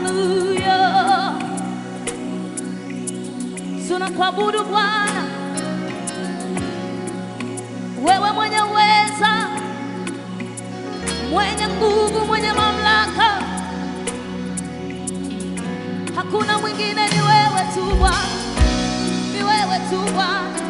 Hallelujah. Tunakuabudu Bwana, wewe mwenye uweza, mwenye nguvu, mwenye mamlaka. Hakuna mwingine, ni wewe tu Bwana, ni wewe tu Bwana.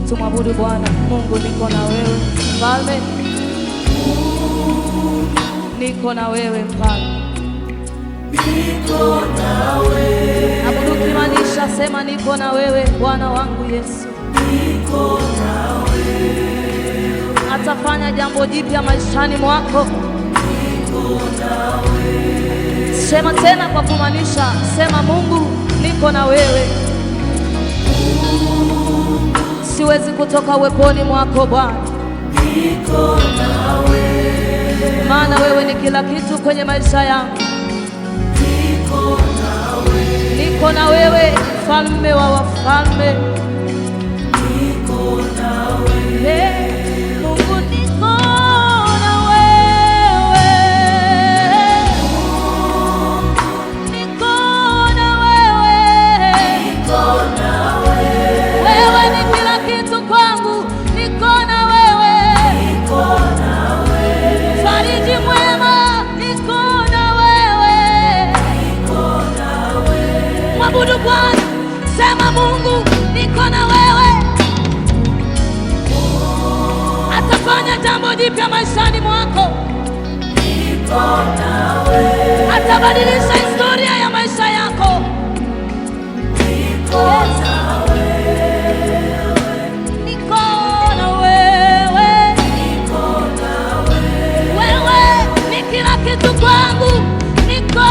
Tumwabudu Bwana. Mungu, niko na wewe Mfalme, niko na wewe Mfalme, niko na wewe. Abudu kimaanisha sema niko na wewe Bwana wangu Yesu, niko na wewe. Atafanya jambo jipya maishani mwako, niko na wewe. Sema tena kwa kumaanisha, sema Mungu, niko na wewe. Siwezi kutoka uweponi mwako Bwana, niko na wewe, maana wewe ni kila kitu kwenye maisha yangu. Niko na wewe, niko na wewe, mfalme wa wafalme. Niko na wewe Mungu, niko na wewe, niko na wewe, niko na wewe. Wewe ni kila kitu kwangu, niko na wewe, niko na wewe. Fariji mwema, niko na wewe, niko na wewe. Mwabudu Bwana, sema Mungu, niko na wewe. Atafanya jambo jipya maishani mwako, niko na wewe. Atabadilisha historia ya maisha yako, niko na wewe. Kila kitu kwangu, niko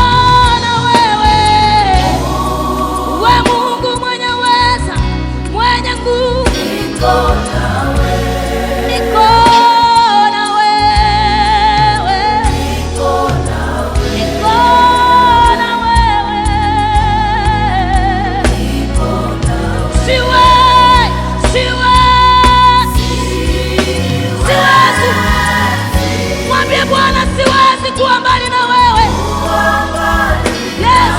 na wewe. We Mungu mwenye uweza, mwenye nguvu, niko na wewe, niko na wewe, niko na wewe, niko na wewe, niko na wewe. Siwezi mwambie Bwana, siwezi kuwa mbali na wewe. Yes,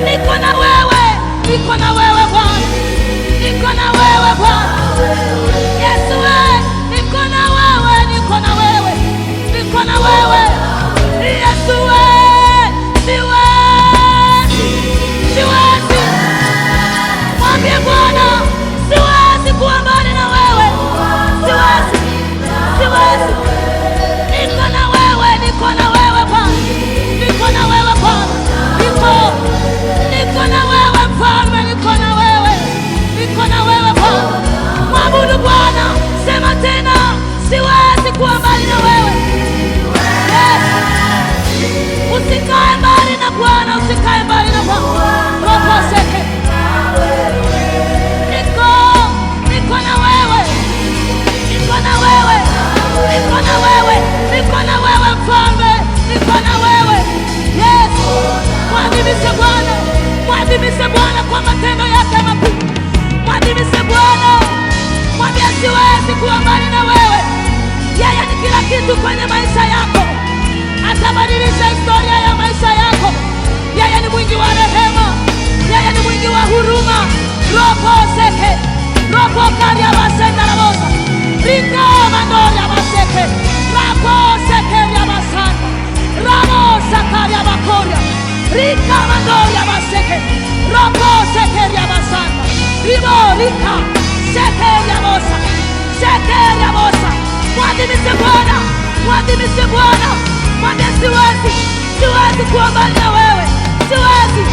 niko na wewe, niko na wewe Bwana, niko na wewe Bwana. Yes, niko na wewe, niko na wewe, niko na wewe. Yes, siwezi mwambie Bwana. kitu kwenye maisha yako, atabadilisha historia ya maisha yako. Yeye ni mwingi wa rehema, yeye ni mwingi wa huruma. Roho seke, roho karia basenda rabosa, rika mandoria baseke, roho seke ya basanda, rabo sakaria bakoria, rika mandoria baseke, roho seke ya basanda, ribo rika seke ya bosa, seke ya bosa. Mwadhimishe Bwana, mwadhimishe Bwana, mwambie siwezi kuwa mbali na wewe, siwezi.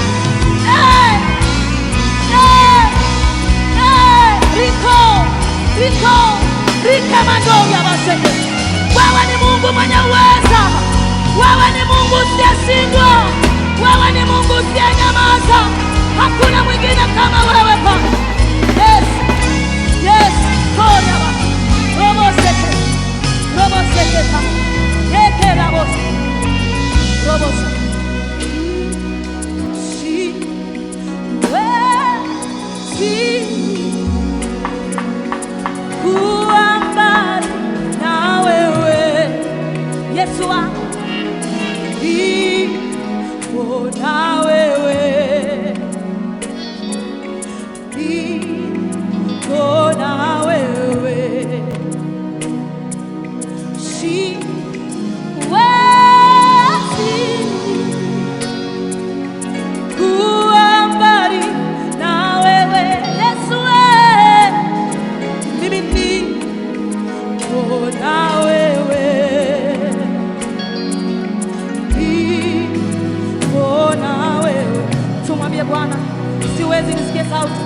Rika mandoria baseke. Wewe ni Mungu mwenye uweza, wewe ni Mungu usiyeshindwa, wewe ni Mungu usiyenyamaza. Hakuna mwingine kama wewe Bwana. Yes, yes, koria ba. Robo seke ta. Yeke rabo seke. Robo seke. Kuwa mbali na wewe Yesu wangu, nipo na wewe, nipo na wewe, siwezi kuwa mbali na wewe Yesu, mimi nipo na wewe, nipo na wewe. Tumwambie Bwana, siwezi, nisikie sauti,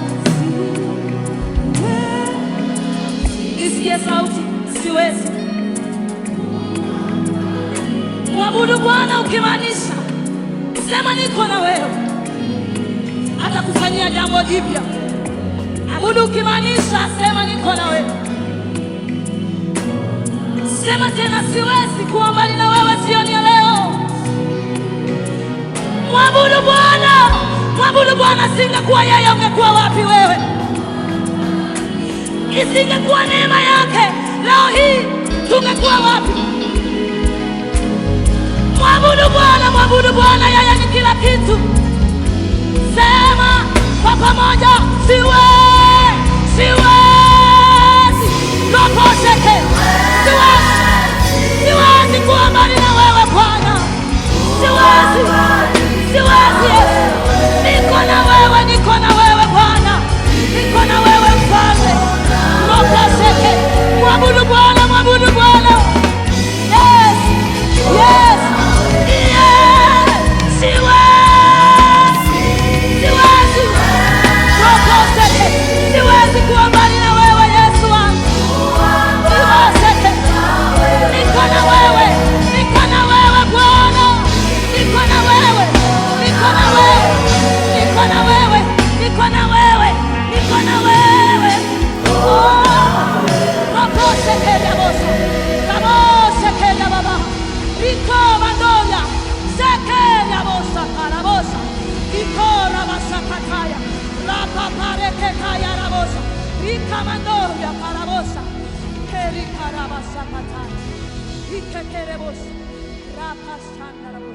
nisikie sauti, siwezi. Mwabudu Bwana ukimaanisha, sema niko na wewe, atakufanyia jambo jipya. Abudu ukimaanisha, sema niko na wewe. Sema tena, siwezi kuwa mbali na wewe jioni ya leo. Mwabudu Bwana, mwabudu Bwana. Singekuwa yeye, ungekuwa wapi wewe? Isingekuwa neema yake, leo hii tungekuwa wapi? Mwabudu Bwana, mwabudu Bwana, yeye ni kila kitu. Sema kwa pamoja, siwezi roposeke, siwezi kuwa mbali na wewe Bwana, siwezi Yesu. Niko na wewe, niko na wewe Bwana, niko na wewe Mfalme. Roposeke, mwabudu Bwana, mwabudu Bwana. Yes, yes, yes, siwezi roposeke, siwezi kuwa mbali na wewe Yesu wangu. Roposeke, niko na wewe, niko na wewe Bwana, niko na wewe, niko na wewe, niko na wewe, niko na wewe, niko na wewe. Roposeke ya bosa, raboseke ya baba, riko mandoria, seke ya bosa, karabosa, riko rabasa kataya, rapa pareke kaya rabosa, rika mandoria karabosa, kerika rabasa kataya, rike kerebosa, rapa sanda rabosa.